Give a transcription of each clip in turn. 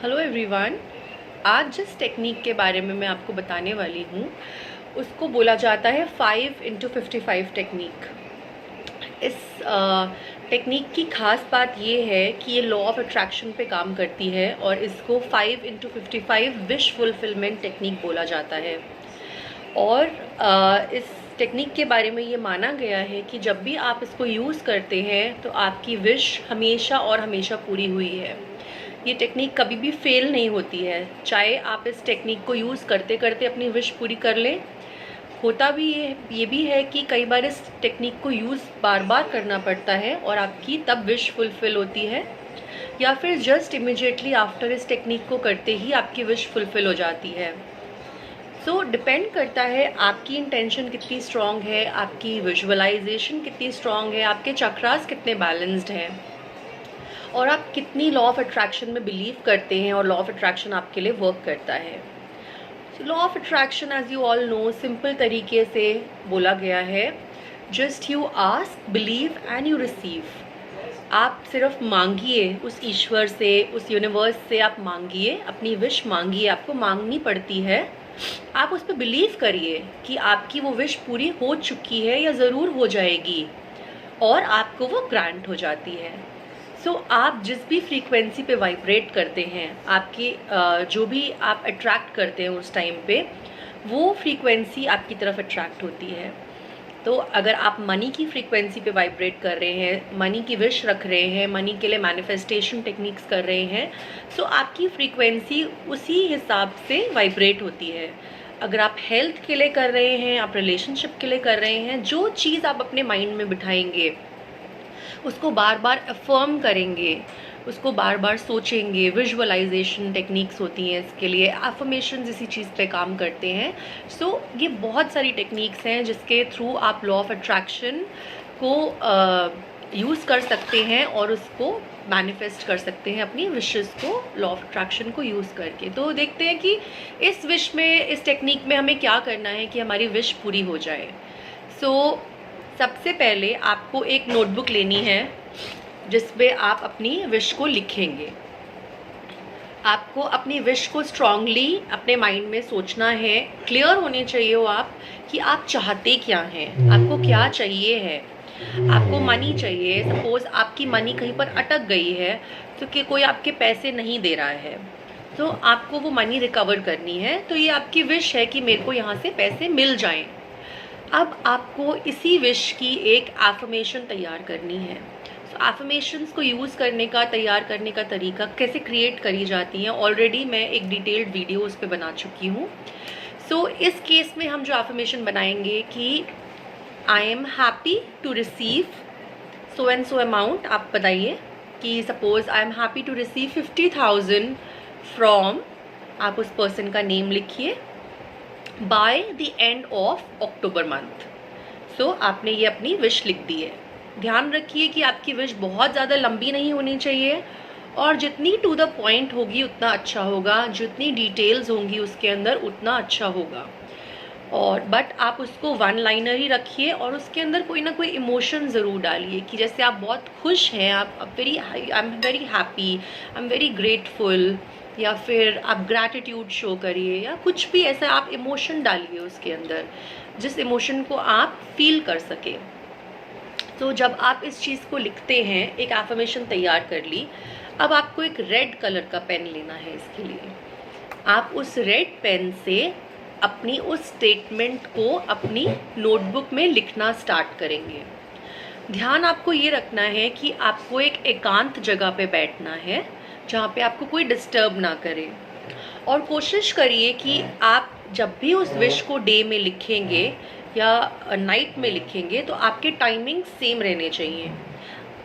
Hello everyone. आज जिस technique के बारे में मैं आपको बताने वाली हूँ उसको बोला जाता है 5x55 टेक्निक। इस टेक्निक की ख़ास बात ये है कि ये लॉ ऑफ अट्रैक्शन पे काम करती है और इसको 5x55 विश फुलफिलमेंट टेक्निक बोला जाता है। और इस टेक्निक के बारे में ये माना गया है कि जब भी आप इसको यूज़ करते हैं तो आपकी विश हमेशा और हमेशा पूरी हुई है। ये टेक्निक कभी भी फेल नहीं होती है, चाहे आप इस टेक्निक को यूज़ करते करते अपनी विश पूरी कर लें। होता भी ये भी है कि कई बार इस टेक्निक को यूज़ बार बार करना पड़ता है और आपकी तब विश फुलफ़िल होती है, या फिर जस्ट इमिजिएटली आफ्टर इस टेक्निक को करते ही आपकी विश फुलफ़िल हो जाती है। सो डिपेंड करता है आपकी इंटेंशन कितनी स्ट्रॉन्ग है, आपकी विजुअलाइजेशन कितनी स्ट्रॉन्ग है, आपके चक्रास कितने बैलेंस्ड हैं और आप कितनी लॉ ऑफ अट्रैक्शन में बिलीव करते हैं और लॉ ऑफ अट्रैक्शन आपके लिए वर्क करता है। Law of attraction as you all know simple तरीके से बोला गया है, just you ask, believe and you receive. आप सिर्फ मांगिए उस ईश्वर से, उस यूनिवर्स से आप मांगिए, अपनी विश मांगिए, आपको मांगनी पड़ती है। आप उस पर बिलीव करिए कि आपकी वो विश पूरी हो चुकी है या ज़रूर हो जाएगी और आपको वो ग्रांट हो जाती है। आप जिस भी फ्रीक्वेंसी पे वाइब्रेट करते हैं, आपकी जो भी आप अट्रैक्ट करते हैं उस टाइम पे, वो फ्रीक्वेंसी आपकी तरफ अट्रैक्ट होती है। तो अगर आप मनी की फ्रीक्वेंसी पे वाइब्रेट कर रहे हैं, मनी की विश रख रहे हैं, मनी के लिए मैनिफेस्टेशन टेक्निक्स कर रहे हैं, आपकी फ्रीक्वेंसी उसी हिसाब से वाइब्रेट होती है। अगर आप हेल्थ के लिए कर रहे हैं, आप रिलेशनशिप के लिए कर रहे हैं, जो चीज़ आप अपने माइंड में बिठाएंगे, उसको बार बार अफर्म करेंगे, उसको बार बार सोचेंगे। विजुअलाइजेशन टेक्निक्स होती हैं इसके लिए, अफर्मेशंस इसी चीज़ पे काम करते हैं। ये बहुत सारी टेक्निक्स हैं जिसके थ्रू आप लॉ ऑफ अट्रैक्शन को यूज़ कर सकते हैं और उसको मैनिफेस्ट कर सकते हैं, अपनी विशेस को लॉ ऑफ अट्रैक्शन को यूज़ करके। तो देखते हैं कि इस विश में, इस टेक्निक में हमें क्या करना है कि हमारी विश पूरी हो जाए। सबसे पहले आपको एक नोटबुक लेनी है जिसमें आप अपनी विश को लिखेंगे। आपको अपनी विश को स्ट्रांगली अपने माइंड में सोचना है, क्लियर होने चाहिए हो आप कि आप चाहते क्या हैं, आपको क्या चाहिए है। आपको मनी चाहिए, सपोज आपकी मनी कहीं पर अटक गई है, तो कि कोई आपके पैसे नहीं दे रहा है, तो आपको वो मनी रिकवर करनी है। तो ये आपकी विश है कि मेरे को यहाँ से पैसे मिल जाएं। अब आपको इसी विश की एक एफर्मेशन तैयार करनी है। एफर्मेशंस को यूज़ करने का, तैयार करने का तरीका कैसे क्रिएट करी जाती हैं, ऑलरेडी मैं एक डिटेल्ड वीडियो उस पर बना चुकी हूँ। इस केस में हम जो एफर्मेशन बनाएंगे कि I am happy to receive so and so amount. आप बताइए कि suppose I am happy to receive 50,000 from, आप उस पर्सन का नेम लिखिए, by the end of October month. आपने ये अपनी विश लिख दी है। ध्यान रखिए कि आपकी विश बहुत ज़्यादा लंबी नहीं होनी चाहिए और जितनी टू द पॉइंट होगी उतना अच्छा होगा, जितनी डिटेल्स होंगी उसके अंदर उतना अच्छा होगा। और बट आप उसको वन लाइनर ही रखिए और उसके अंदर कोई ना कोई इमोशन ज़रूर डालिए कि जैसे आप बहुत खुश हैं, आप I am very happy, I am very grateful, या फिर आप ग्रैटिट्यूड शो करिए, या कुछ भी ऐसा आप इमोशन डालिए उसके अंदर जिस इमोशन को आप फील कर सके। जब आप इस चीज़ को लिखते हैं, एक एफर्मेशन तैयार कर ली, अब आपको एक रेड कलर का पेन लेना है। इसके लिए आप उस रेड पेन से अपनी उस स्टेटमेंट को अपनी नोटबुक में लिखना स्टार्ट करेंगे। ध्यान आपको ये रखना है कि आपको एक एकांत जगह पे बैठना है जहाँ पे आपको कोई डिस्टर्ब ना करे, और कोशिश करिए कि आप जब भी उस विश को डे में लिखेंगे या नाइट में लिखेंगे तो आपके टाइमिंग सेम रहने चाहिए।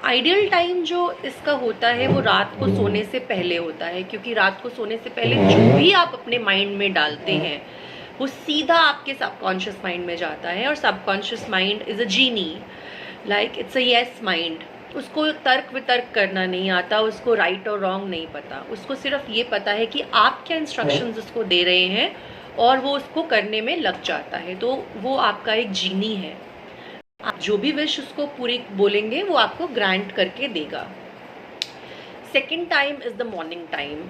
आइडियल टाइम जो इसका होता है वो रात को सोने से पहले होता है, क्योंकि रात को सोने से पहले जो भी आप अपने माइंड में डालते हैं वो सीधा आपके सबकॉन्शियस माइंड में जाता है। और subconscious mind is a genie, like it's a yes mind. उसको तर्क वितर्क करना नहीं आता, उसको राइट और रॉन्ग नहीं पता, उसको सिर्फ ये पता है कि आप क्या इंस्ट्रक्शंस उसको दे रहे हैं और वो उसको करने में लग जाता है। तो वो आपका एक जीनी है, आप जो भी विश उसको पूरी बोलेंगे वो आपको ग्रांट करके देगा। Second time is the morning time.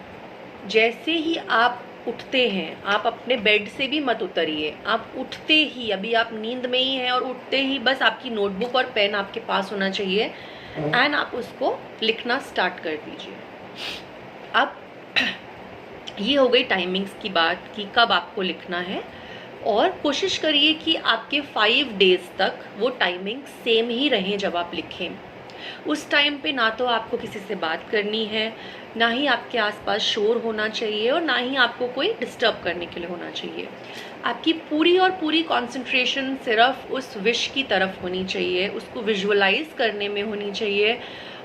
जैसे ही आप उठते हैं, आप अपने बेड से भी मत उतरिए, आप उठते ही, अभी आप नींद में ही हैं और उठते ही बस आपकी नोटबुक और पेन आपके पास होना चाहिए एंड आप उसको लिखना स्टार्ट कर दीजिए। अब ये हो गई टाइमिंग्स की बात कि कब आपको लिखना है, और कोशिश करिए कि आपके 5 डेज तक वो टाइमिंग सेम ही रहें जब आप लिखें। उस टाइम पे ना तो आपको किसी से बात करनी है, ना ही आपके आसपास शोर होना चाहिए और ना ही आपको कोई डिस्टर्ब करने के लिए होना चाहिए। आपकी पूरी और पूरी कंसंट्रेशन सिर्फ उस विश की तरफ होनी चाहिए, उसको विजुअलाइज करने में होनी चाहिए,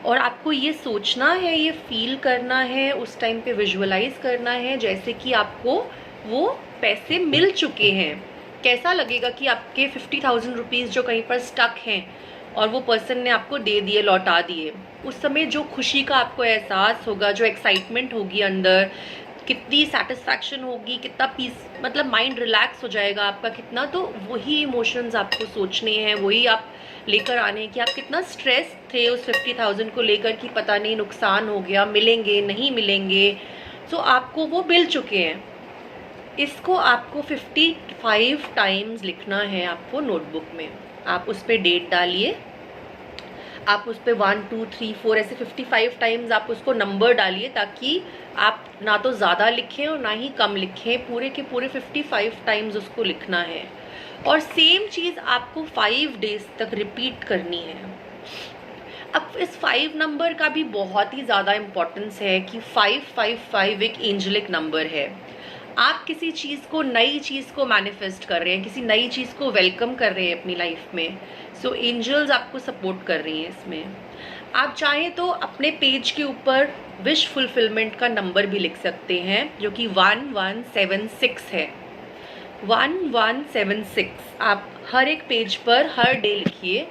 और आपको ये सोचना है, ये फील करना है, उस टाइम पे विजुअलाइज करना है जैसे कि आपको वो पैसे मिल चुके हैं। कैसा लगेगा कि आपके 50,000 रुपीज़ जो कहीं पर स्टक हैं और वो पर्सन ने आपको दे दिए, लौटा दिए, उस समय जो खुशी का आपको एहसास होगा, जो एक्साइटमेंट होगी अंदर, कितनी सेटिस्फैक्शन होगी, कितना पीस, मतलब माइंड रिलैक्स हो जाएगा आपका कितना, तो वही इमोशंस आपको सोचने हैं, वही आप लेकर आने हैं कि आप कितना स्ट्रेस थे उस 50,000 को लेकर कि पता नहीं नुकसान हो गया, मिलेंगे नहीं मिलेंगे। सो आपको वो मिल चुके हैं। इसको आपको 55 टाइम्स लिखना है आपको नोटबुक में। आप उस पर डेट डालिए, आप उस पर 1 2 3 4 ऐसे 55 टाइम्स आप उसको नंबर डालिए, ताकि आप ना तो ज़्यादा लिखें और ना ही कम लिखें, पूरे के पूरे 55 टाइम्स उसको लिखना है। और सेम चीज़ आपको 5 डेज तक रिपीट करनी है। अब इस 5 नंबर का भी बहुत ही ज़्यादा इम्पोर्टेंस है कि 555 एक एंजलिक नंबर है। आप किसी चीज़ को, नई चीज़ को मैनिफेस्ट कर रहे हैं, किसी नई चीज़ को वेलकम कर रहे हैं अपनी लाइफ में। सो एंजल्स आपको सपोर्ट कर रही हैं इसमें। आप चाहें तो अपने पेज के ऊपर विश फुलफिलमेंट का नंबर भी लिख सकते हैं, जो कि 1176 है। 1176 आप हर एक पेज पर हर डे लिखिए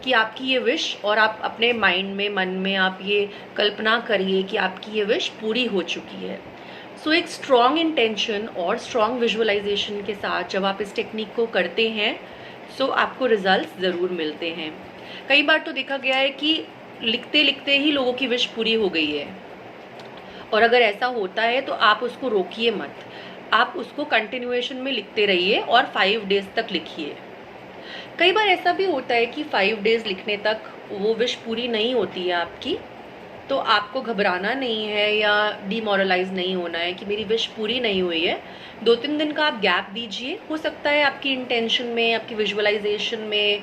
कि आपकी ये विश, और आप अपने माइंड में, मन में आप ये कल्पना करिए कि आपकी ये विश पूरी हो चुकी है। सो एक स्ट्रॉन्ग इंटेंशन और स्ट्रॉन्ग विजुअलाइजेशन के साथ जब आप इस टेक्निक को करते हैं, सो आपको रिजल्ट्स ज़रूर मिलते हैं। कई बार तो देखा गया है कि लिखते लिखते ही लोगों की विश पूरी हो गई है, और अगर ऐसा होता है तो आप उसको रोकिए मत, आप उसको कंटिन्यूएशन में लिखते रहिए और 5 डेज तक लिखिए। कई बार ऐसा भी होता है कि 5 डेज लिखने तक वो विश पूरी नहीं होती है आपकी, तो आपको घबराना नहीं है या डिमोरलाइज नहीं होना है कि मेरी विश पूरी नहीं हुई है। 2-3 दिन का आप गैप दीजिए। हो सकता है आपकी इंटेंशन में, आपकी विजुअलाइजेशन में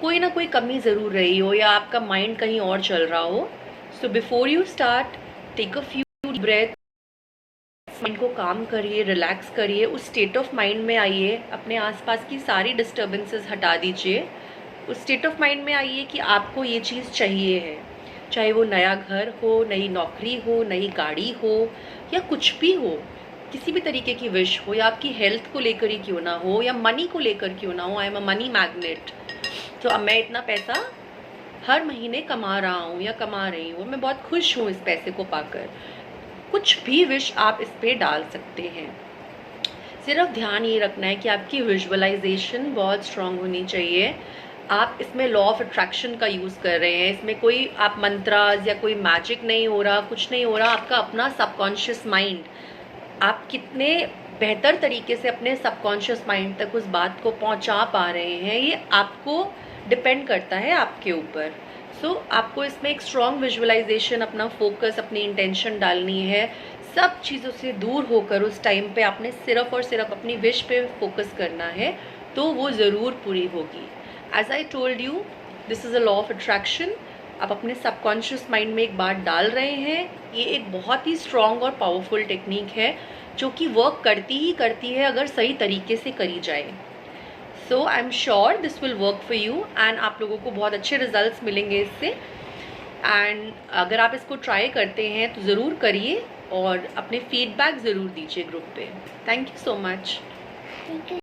कोई ना कोई कमी ज़रूर रही हो, या आपका माइंड कहीं और चल रहा हो। So before you start, take a few breath, mind को काम करिए, रिलैक्स करिए, उस स्टेट ऑफ माइंड में आइए, अपने आसपास की सारी डिस्टर्बेंसेस हटा दीजिए। उस स्टेट ऑफ माइंड में आइए कि आपको ये चीज़ चाहिए है, चाहे वो नया घर हो, नई नौकरी हो, नई गाड़ी हो, या कुछ भी हो, किसी भी तरीके की विश हो, या आपकी हेल्थ को लेकर ही क्यों ना हो, या मनी को लेकर क्यों ना हो। I am a money magnet, तो अब मैं इतना पैसा हर महीने कमा रहा हूँ या कमा रही हूँ, मैं बहुत खुश हूँ इस पैसे को पाकर। कुछ भी विश आप इस पे डाल सकते हैं। सिर्फ ध्यान ये रखना है कि आपकी विजुअलाइजेशन बहुत स्ट्रांग होनी चाहिए। आप इसमें लॉ ऑफ अट्रैक्शन का यूज़ कर रहे हैं, इसमें कोई आप मंत्रास या कोई मैजिक नहीं हो रहा, कुछ नहीं हो रहा। आपका अपना सबकॉन्शियस माइंड, आप कितने बेहतर तरीके से अपने सबकॉन्शियस माइंड तक उस बात को पहुंचा पा रहे हैं, ये आपको डिपेंड करता है आपके ऊपर। सो आपको इसमें एक स्ट्रॉन्ग विजुअलाइजेशन, अपना फोकस, अपनी इंटेंशन डालनी है। सब चीज़ों से दूर होकर उस टाइम पे आपने सिर्फ और सिर्फ अपनी विश पे फोकस करना है, तो वो ज़रूर पूरी होगी। As I told you, this is a law of attraction. आप अपने सबकॉन्शियस माइंड में एक बात डाल रहे हैं। ये एक बहुत ही स्ट्रॉन्ग और पावरफुल टेक्निक है जो कि वर्क करती ही करती है अगर सही तरीके से करी जाए। So I am sure this will work for you and आप लोगों को बहुत अच्छे रिजल्ट्स मिलेंगे इससे। एंड अगर आप इसको ट्राई करते हैं तो ज़रूर करिए और अपने फीडबैक ज़रूर दीजिए ग्रुप पे। Thank you so much.